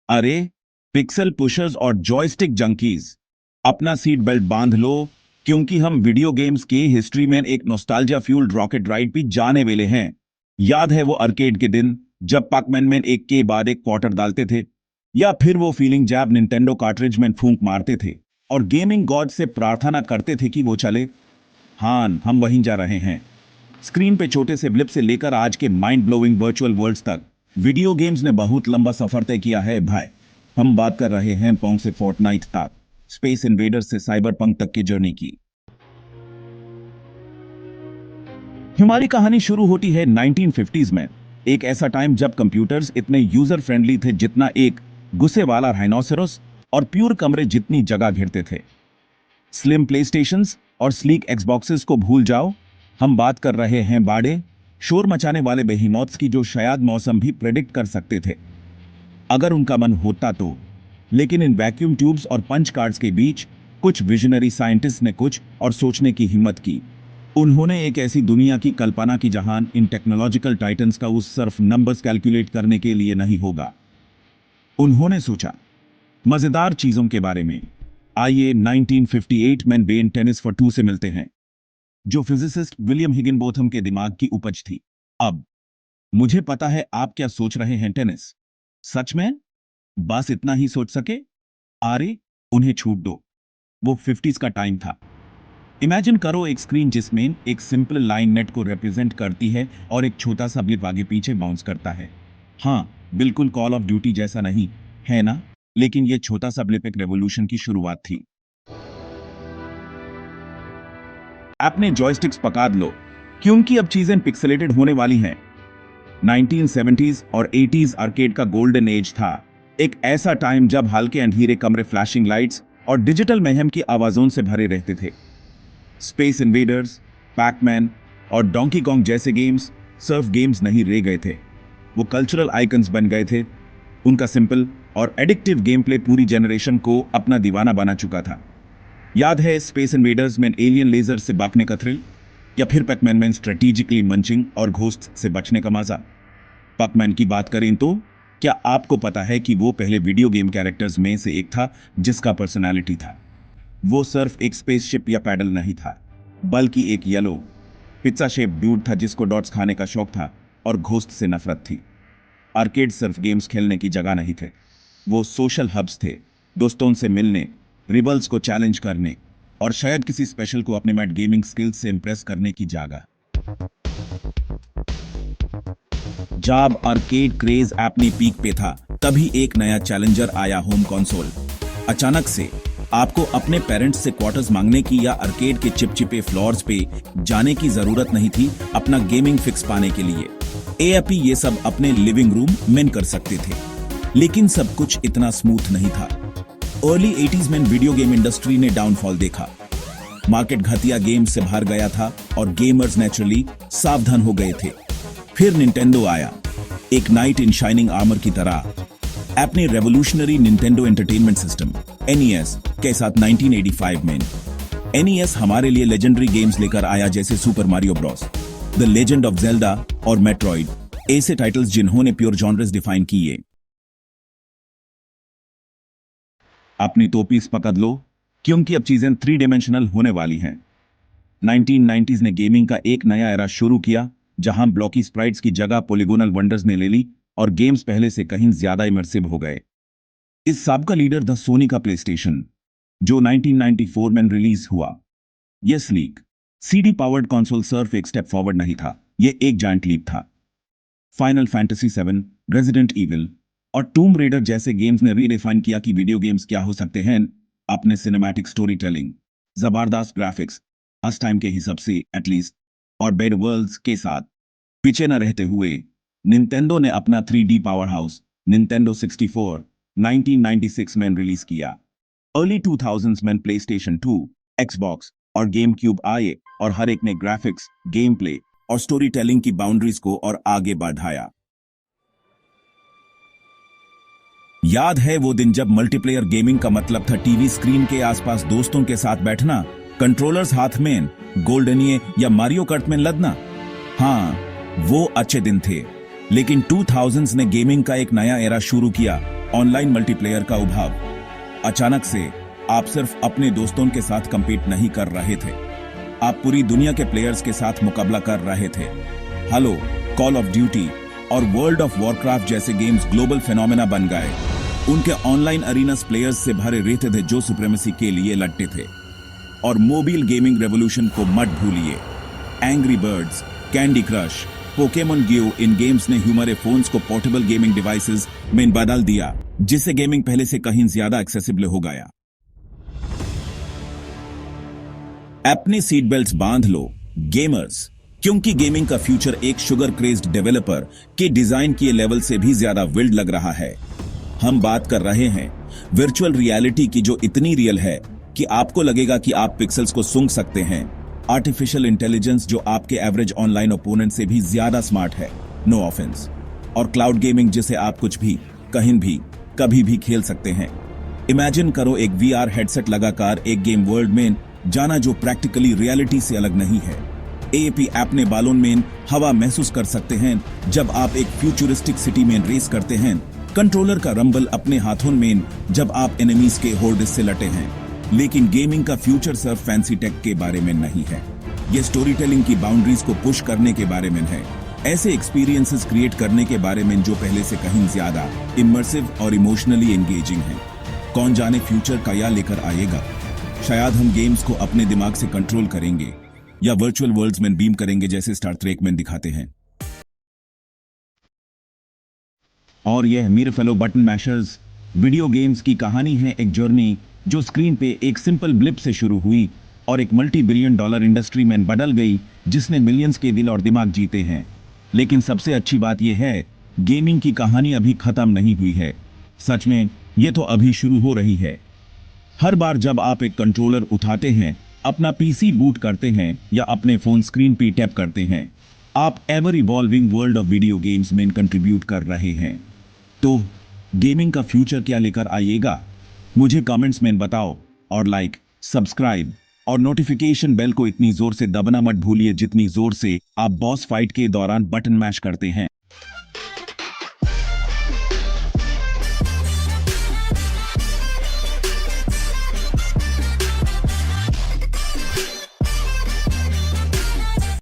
अरे pixel pushers और joystick junkies, अपना सीट बेल्ट बांध लो, क्योंकि हम वीडियो गेम्स की हिस्ट्री में एक नॉस्टैल्जिया फ्यूल्ड रॉकेट राइड भी जाने वाले हैं। याद है वो आर्केड के दिन जब पाकमैन में एक के बाद एक क्वार्टर डालते थे, या फिर वो फीलिंग जब निंटेंडो कार्ट्रिज में फूंक मारते थे और गेमिंग गॉड से प्रार्थना करते थे कि वो चले। हाँ, हम वहीं जा रहे हैं। स्क्रीन पे छोटे से ब्लिप से लेकर आज के माइंड ब्लोइंग वर्चुअल वर्ल्ड्स तक वीडियो गेम्स ने बहुत लंबा सफर तय किया है भाई। हम बात कर रहे हैं पोंग से फोर्टनाइट तक, स्पेस इन्वेडर्स से साइबर पंक तक की जर्नी की। हमारी कहानी शुरू होती है 1950s में, एक ऐसा टाइम जब कंप्यूटर्स इतने यूजर फ्रेंडली थे जितना एक गुस्से वाला राइनोसेरोस और प्योर कमरे जितनी जगह घेरते थे। स्लिम प्लेस्टेशंस और स्लीक एक्सबॉक्सेस को भूल जाओ। हम बात कर रहे हैं बाड़े शोर मचाने वाले बेहीमॉथ्स की जो शायद मौसम भी प्रेडिक्ट कर सकते थे अगर उनका मन होता तो। लेकिन इन वैक्यूम ट्यूब्स और पंच कार्ड्स के बीच कुछ विजनरी साइंटिस्ट ने कुछ और सोचने की हिम्मत की। उन्होंने एक ऐसी दुनिया की कल्पना की जहां इन टेक्नोलॉजिकल टाइटन्स का उस सिर्फ नंबर्स कैलकुलेट करने के लिए नहीं होगा। उन्होंने सोचा मजेदार चीजों के बारे में। आइए 1958 में बेन टेनिस फॉर टू से मिलते हैं, जो फिजिसिस्ट विलियम हिगिनबोथम के दिमाग की उपज थी। अब मुझे पता है आप क्या सोच रहे हैं, टेनिस सच में बस इतना ही सोच सके? अरे उन्हें छूट दो, वो 50s का टाइम था। इमेजिन करो एक स्क्रीन जिसमें एक सिंपल लाइन नेट को रिप्रेजेंट करती है और एक छोटा सा ब्लिप आगे पीछे बाउंस करता है। हाँ, बिल्कुल कॉल ऑफ ड्यूटी जैसा नहीं है ना? लेकिन ये छोटा सा ब्लिप एक रेवोल्यूशन की शुरुआत थी। अपने जॉयस्टिक्स पकड़ लो, क्योंकि अब चीजें पिक्सेलेटेड होने वाली हैं। 1970s और 80s आर्केड का गोल्डन एज था, एक ऐसा टाइम जब हल्के अंधेरे कमरे फ्लैशिंग लाइट्स और डिजिटल महम की आवाजों से भरे रहते थे। स्पेस इन्वेडर्स, पैकमैन और डोंकी कॉन्ग जैसे गेम्स सिर्फ गेम्स नहीं रह गए थे, वो कल्चरल आइकन्स बन गए थे। उनका सिंपल और एडिक्टिव गेम प्ले पूरी जनरेशन को अपना दीवाना बना चुका था। याद है स्पेस इन्वेडर्स में एलियन लेजर से भागने का थ्रिल, या फिर पैकमैन में स्ट्रेटेजिकली मंचिंग और घोस्ट से बचने का मजा। पैकमैन की बात करें तो क्या आपको पता है कि वो पहले वीडियो गेम कैरेक्टर्स में से एक था जिसका पर्सनालिटी था। वो सिर्फ एक स्पेसशिप या पैडल नहीं था, बल्कि एक येलो पिज्जा शेप ड्यूड था जिसको डॉट्स खाने का शौक था और घोस्ट से नफरत थी। आर्केड सिर्फ गेम्स खेलने की जगह नहीं थे, वो सोशल हब्स थे, दोस्तों से मिलने, रिबल्स को चैलेंज करने और शायद किसी स्पेशल को अपने मैट गेमिंग स्किल्स से इंप्रेस करने की जगह। जब आर्केड क्रेज अपनी पीक पे था, तभी एक नया चैलेंजर आया, होम कंसोल। अचानक से आपको अपने पेरेंट्स से क्वार्टर्स मांगने की या आर्केड के चिपचिपे फ्लोर्स पे जाने की जरूरत नहीं थी अपना गेमिंग फिक्स पाने के लिए। एएपी ये सब अपने लिविंग रूम में कर सकते थे, लेकिन सब कुछ इतना स्मूथ नहीं था। अर्ली 80s में वीडियो गेम इंडस्ट्री ने डाउनफॉल देखा, मार्केट घटिया गेम से भर गया था और गेमर्स नेचुरली सावधान हो गए थे। फिर निंटेंडो आया, एक नाइट इन शाइनिंग आर्मर की तरह, अपने revolutionary Nintendo entertainment system NES के साथ 1985 में। NES हमारे लिए लेजेंडरी गेम्स लेकर आया, जैसे super Mario Bros, the legend of Zelda और मेट्रॉइड, ऐसे टाइटल्स जिन्होंने प्योर जॉनर्स डिफाइन किए। अपनी टोपीज पकड़ लो, क्योंकि अब चीजें 3 डायमेंशनल होने वाली हैं। 1990s ने गेमिंग का एक नया एरा शुरू किया, जहां ब्लॉकी स्प्राइट्स की जगह पॉलीगोनल वंडर्स ने ले ली और गेम्स पहले से कहीं ज्यादा इमर्सिव हो गए। इस सब का लीडर था सोनी का प्लेस्टेशन, जो 1994 में रिलीज हुआ। यह स्लीक CD पावर्ड कंसोल सिर्फ एक स्टेप फॉरवर्ड नहीं था, यह एक जायंट लीप था। फाइनल फैंटेसी 7, रेजिडेंट ईविल और टूम रेडर जैसे गेम्स ने रीडिफाइन किया कि वीडियो गेम्स क्या हो सकते हैं, अपने सिनेमैटिक स्टोरी टेलिंग, जबरदस्त ग्राफिक्स, उस टाइम के हिसाब से एटलीस्ट, और बेड वर्ल्ड्स के साथ पीछे न रहते हुए। निंटेंडो ने अपना 3D पावर हाउस निंटेंडो 64 1996 में रिलीज किया। अर्ली 2000s में प्लेस्टेशन 2, एक्सबॉक्स और गेम क्यूब आए और हर एक ने ग्राफिक्स, गेम प्ले और स्टोरी टेलिंग की बाउंड्रीज को और आगे बढ़ाया। याद है वो दिन जब मल्टीप्लेयर गेमिंग का मतलब था टीवी स्क्रीन के आसपास दोस्तों के साथ बैठना, कंट्रोलर्स हाथ में, गोल्डनिए या मारियो कर्ट में लदना। हाँ, वो अच्छे दिन थे, लेकिन 2000s ने गेमिंग का एक नया एरा शुरू किया, ऑनलाइन मल्टीप्लेयर का उभाव। अचानक से आप सिर्फ अपने दोस्तों के साथ compete नहीं कर रहे थे, आप पूरी दुनिया के प्लेयर्स के साथ मुकाबला कर रहे थे। हेलो, कॉल ऑफ ड्यूटी और वर्ल्ड ऑफ वॉरक्राफ्ट जैसे गेम्स ग्लोबल फिनोमेना बन गए। उनके ऑनलाइन अरीनास प्लेयर्स से भरे रहते थे जो सुप्रीमेसी के लिए लड़ते थे। और मोबाइल गेमिंग रेवोल्यूशन को मत भूलिए। Angry birds, candy crush, pokemon go इन गेम्स ने हमारे फोन्स को पोर्टेबल गेमिंग डिवाइसेस में बदल दिया, जिससे गेमिंग पहले से कहीं ज्यादा एक्सेसिबल हो गया। अपने सीट बेल्ट्स बांध लो गेमर्स, क्योंकि गेमिंग का फ्यूचर एक शुगर क्रेज्ड डेवलपर के डिजाइन किए लेवल से भी ज्यादा विल्ड लग रहा है। हम बात कर रहे हैं वर्चुअल रियलिटी की, जो इतनी रियल है कि आपको लगेगा कि आप पिक्सेल्स को सूंघ सकते हैं। आर्टिफिशियल इंटेलिजेंस जो आपके एवरेज ऑनलाइन ओपोनेंट से भी ज्यादा स्मार्ट है, नो ऑफेंस। और क्लाउड गेमिंग जिसे आप कुछ भी, कहीं भी, कभी भी खेल सकते हैं। इमेजिन करो एक वीआर हेडसेट लगाकर एक गेम वर्ल्ड में जाना जो प्रैक्टिकली रियलिटी से अलग नहीं है। एएपी अपने बालों में हवा महसूस कर सकते हैं जब आप एक फ्यूचरिस्टिक सिटी में रेस करते हैं। कंट्रोलर का रंबल अपने हाथों में जब आप एनिमीज के होर्ड से लटे हैं। लेकिन गेमिंग का फ्यूचर सिर्फ फैंसी टेक के बारे में नहीं है, ये स्टोरी टेलिंग की बाउंड्रीज को पुश करने के बारे में है। ऐसे एक्सपीरियंसेस क्रिएट करने के बारे में जो पहले से कहीं ज्यादा इमर्सिव और इमोशनली एंगेजिंग है। कौन जाने फ्यूचर का या लेकर आएगा। शायद हम गेम्स को अपने दिमाग से कंट्रोल करेंगे या वर्चुअल वर्ल्ड्स में बीम करेंगे जैसे स्टार ट्रेक में दिखाते हैं। और यह मेरे फेलो बटन मैशर्स, वीडियो गेम्स की कहानी है, एक जर्नी जो स्क्रीन पे एक सिंपल ब्लिप से शुरू हुई और एक $multi-billion इंडस्ट्री में बदल गई, जिसने मिलियंस के दिल और दिमाग जीते हैं। लेकिन सबसे अच्छी बात यह है, गेमिंग की कहानी अभी खत्म नहीं हुई है। सच में ये तो अभी शुरू हो रही है। हर बार जब आप एक कंट्रोलर उठाते हैं, अपना पीसी बूट करते हैं या अपने फोन स्क्रीन पे टैप करते हैं, आप ever evolving world of video games में कंट्रीब्यूट कर रहे हैं। तो गेमिंग का फ्यूचर क्या लेकर आइएगा, मुझे कमेंट्स में बताओ। और लाइक, सब्सक्राइब और नोटिफिकेशन बेल को इतनी जोर से दबाना मत भूलिए जितनी जोर से आप बॉस फाइट के दौरान बटन मैश करते हैं।